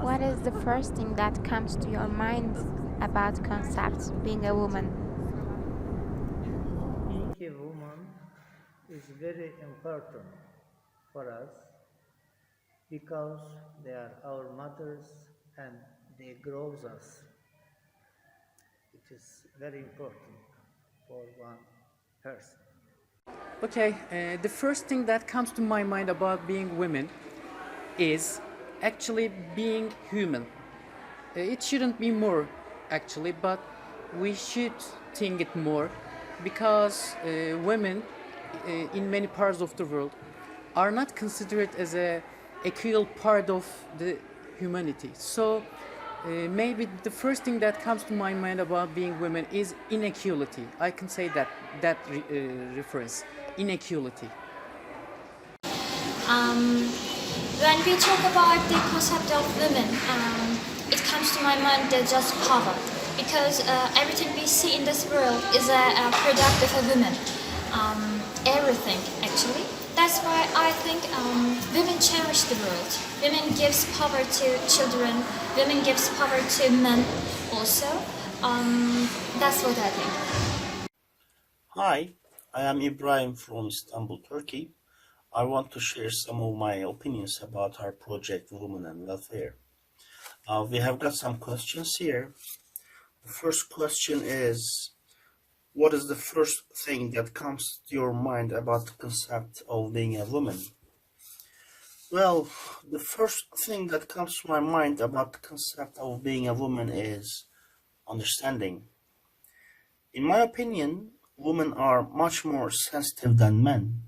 What is the first thing that comes to your mind about concepts being a woman? Being a woman is very important for us because they are our mothers and they grow us. It is very important for one person. Okay, the first thing that comes to my mind about being women is actually being human. It shouldn't be more actually, but we should think it more because women in many parts of the world are not considered as a equal part of the humanity. So maybe the first thing that comes to my mind about being women is inequality. I can say that reference, inequality. When we talk about the concept of women, it comes to my mind that just power, because everything we see in this world is a product of a woman. Everything, actually. That's why I think women cherish the world. Women gives power to children. Women gives power to men also. That's what I think. Hi, I am Ibrahim from Istanbul, Turkey. I want to share some of my opinions about our project Women and Welfare. We have got some questions here. The first question is, what is the first thing that comes to your mind about the concept of being a woman? Well, the first thing that comes to my mind about the concept of being a woman is understanding. In my opinion, women are much more sensitive than men.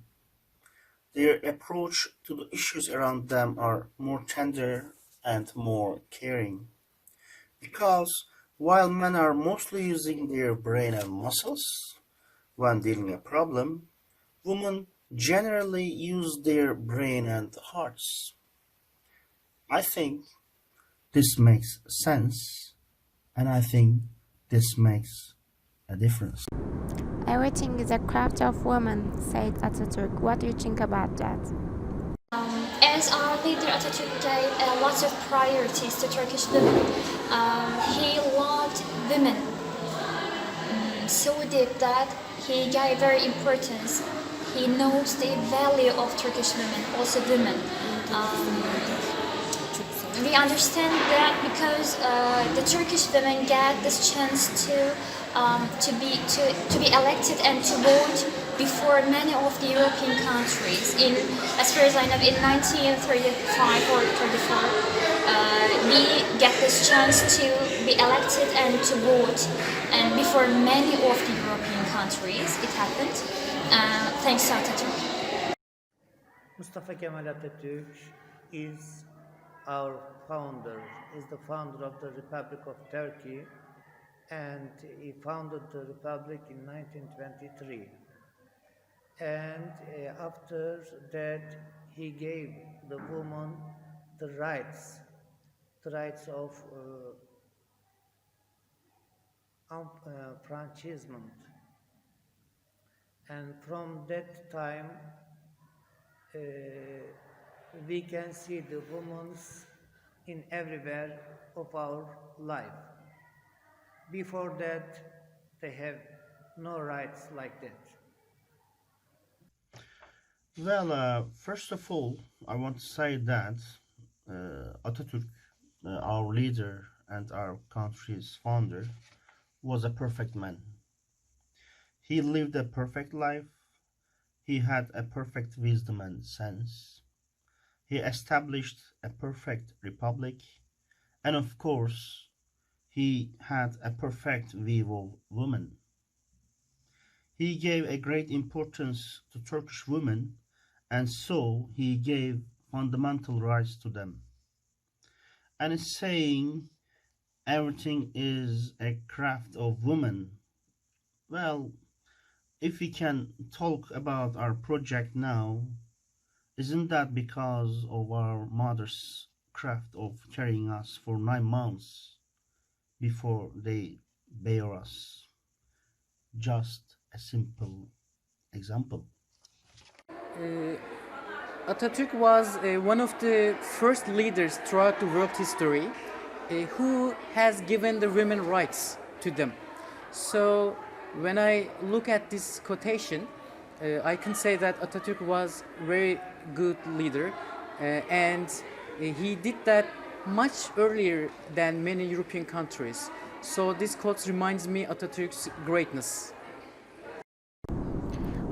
Their approach to the issues around them are more tender and more caring. Because while men are mostly using their brain and muscles when dealing a problem, women generally use their brain and hearts. I think this makes sense, and I think this makes a difference. Everything is a craft of women, said Atatürk. What do you think about that? As our leader Atatürk gave lots of priorities to Turkish women, he loved women so deep that he gave very importance. He knows the value of Turkish women, also women. We understand that because the Turkish women get this chance to be elected and to vote before many of the European countries. As far as I know, in 1935 or 34, we get this chance to be elected and to vote, and before many of the European countries, it happened. Thanks to Atatürk. Mustafa Kemal Atatürk is our founder, is the founder of the Republic of Turkey, and he founded the Republic in 1923. And after that, he gave the woman the rights of enfranchisement. And from that time, we can see the women in everywhere of our life. Before that, they have no rights like that. Well, first of all, I want to say that Atatürk, our leader and our country's founder, was a perfect man. He lived a perfect life. He had a perfect wisdom and sense. He established a perfect republic. And of course, he had a perfect view of women. He gave a great importance to Turkish women, and so he gave fundamental rights to them. And it's saying everything is a craft of women. Well, if we can talk about our project now, isn't that because of our mother's craft of carrying us for 9 months before they bear us? Just a simple example. Atatürk was one of the first leaders throughout the world history who has given the women rights to them. So when I look at this quotation, I can say that Atatürk was a very good leader and he did that much earlier than many European countries. So this quote reminds me Atatürk's greatness.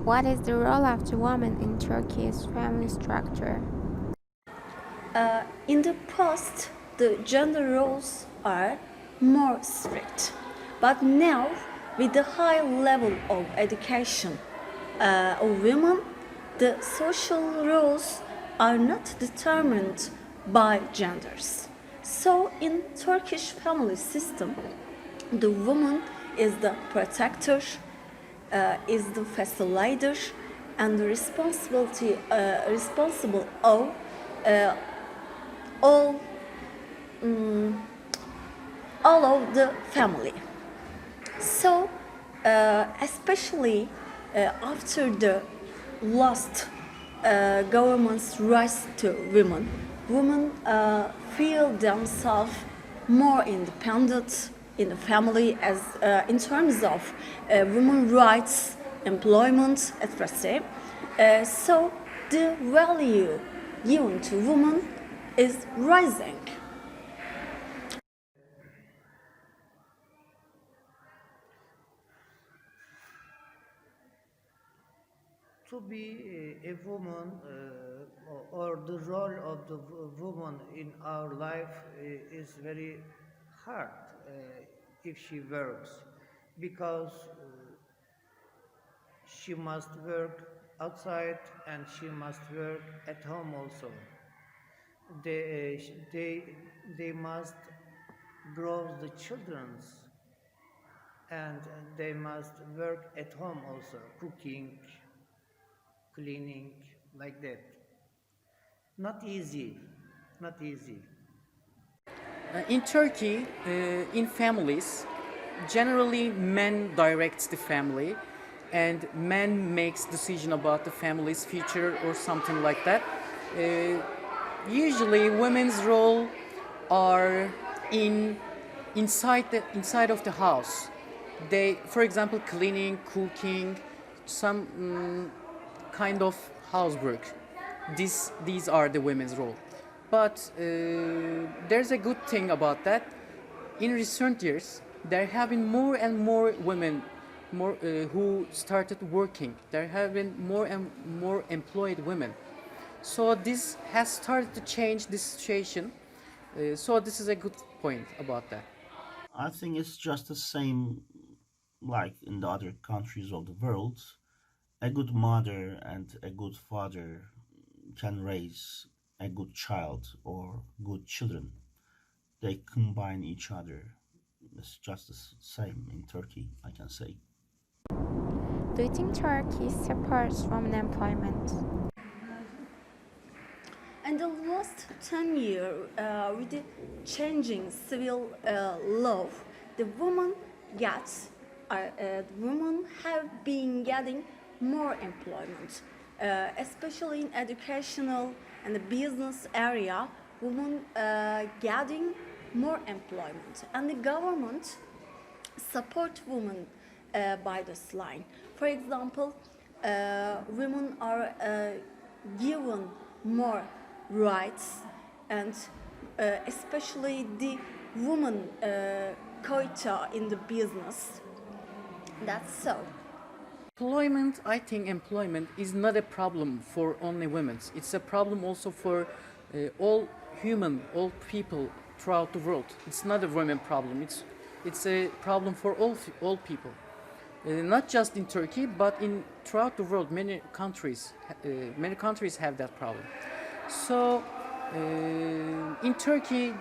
What is the role of the woman in Turkey's family structure? In the past, the gender roles are more strict. But now, with the high level of education of women, the social roles are not determined by genders. So, in Turkish family system, the woman is the protector, is the facilitator, and the responsible of all of the family. So, especially after the last government's rights to women, women feel themselves more independent in the family as in terms of women rights, employment, etc. So the value given to women is rising. To be a woman or the role of the woman in our life is very hard if she works, because she must work outside and she must work at home also. They must grow the children's, and they must work at home also, cooking, cleaning, like that. Not easy, not easy. In Turkey, in families, generally men directs the family and man makes decision about the family's future or something like that. Usually women's role are inside of the house. They, for example, cleaning, cooking, some kind of housework. These are the women's role. But there's a good thing about that. In recent years, there have been more and more women who started working. There have been more and more employed women. So this has started to change this situation. So this is a good point about that. I think it's just the same like in the other countries of the world. A good mother and a good father can raise a good child or good children. They combine each other. It's just the same in Turkey, I can say. Do you think Turkey supports women employment? In the last 10 years, with the changing civil law, the women have been getting more employment, especially in educational and the business area. Women getting more employment, and the government support women by this line. For example, women are given more rights, and especially the woman quota in the business. That's so. Employment, I think employment is not a problem for only women. It's a problem also for all people throughout the world. It's not a women problem. It's a problem for all people. Not just in Turkey, but throughout the world. Many countries have that problem. So in Turkey,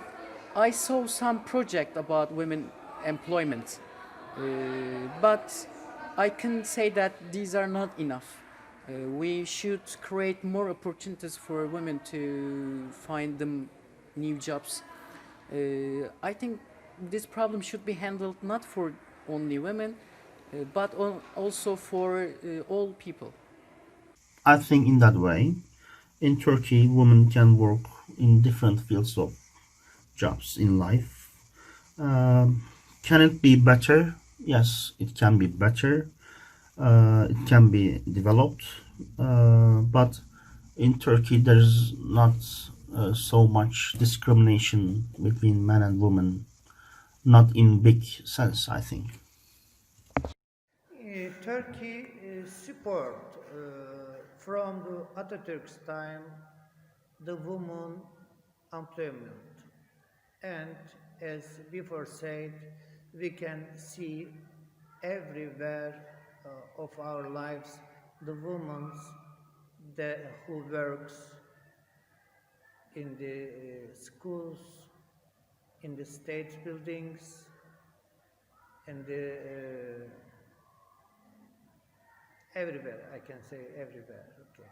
I saw some project about women employment, but I can say that these are not enough. We should create more opportunities for women to find them new jobs. I think this problem should be handled not for only women, but also for all people. I think in that way, In Turkey, women can work in different fields of jobs in life. Can it be better? Yes, it can be better. It can be developed, but in Turkey there's not so much discrimination between men and women, not in big sense, I think. Turkey support from the Atatürk's time the woman employment, and as before said, we can see everywhere of our lives the women who works in the schools, in the state buildings, in the everywhere. I can say everywhere. Okay.